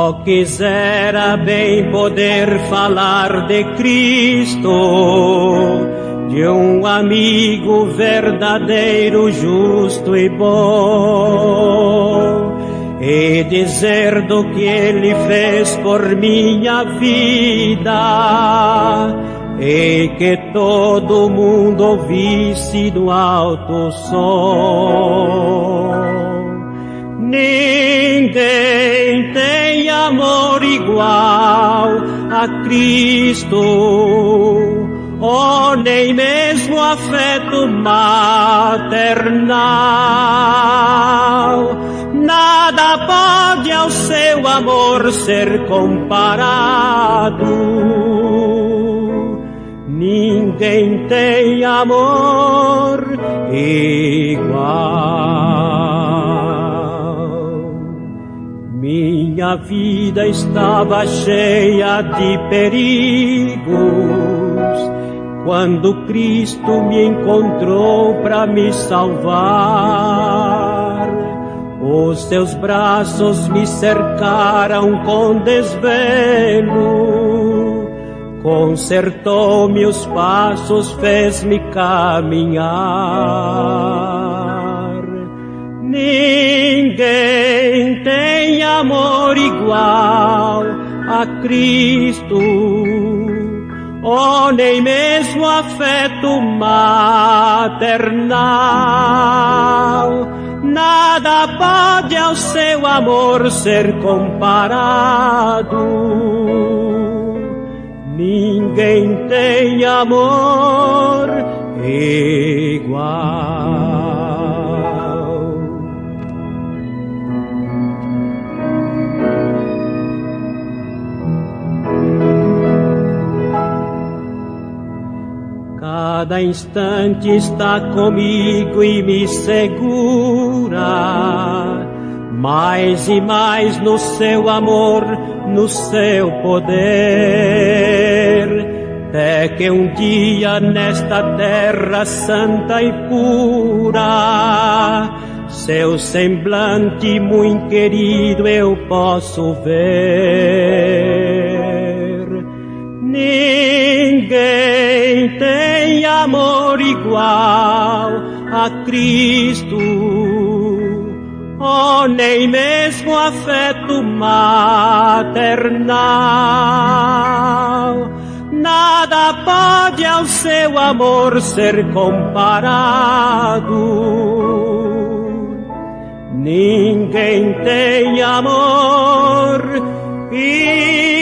Oh, quisera bem poder falar de Cristo, de um amigo verdadeiro, justo e bom, e dizer do que Ele fez por minha vida, e que todo mundo ouvisse no alto som. Ninguém tem amor igual a Cristo, oh, nem mesmo afeto maternal. Nada pode ao seu amor ser comparado. Ninguém tem amor igual. Minha vida estava cheia de perigos quando Cristo me encontrou para me salvar. Os seus braços me cercaram com desvelo, consertou-me os passos, fez-me caminhar. Ninguém tem amor igual a Cristo, oh, nem mesmo afeto maternal. Nada pode ao seu amor ser comparado. Ninguém tem amor igual. Cada instante está comigo e me segura, mais e mais no seu amor, no seu poder, até que um dia nesta terra santa e pura, seu semblante muito querido eu posso ver. Ninguém tem amor igual a Cristo, oh, nem mesmo afeto maternal. Nada pode ao seu amor ser comparado. Ninguém tem amor igual.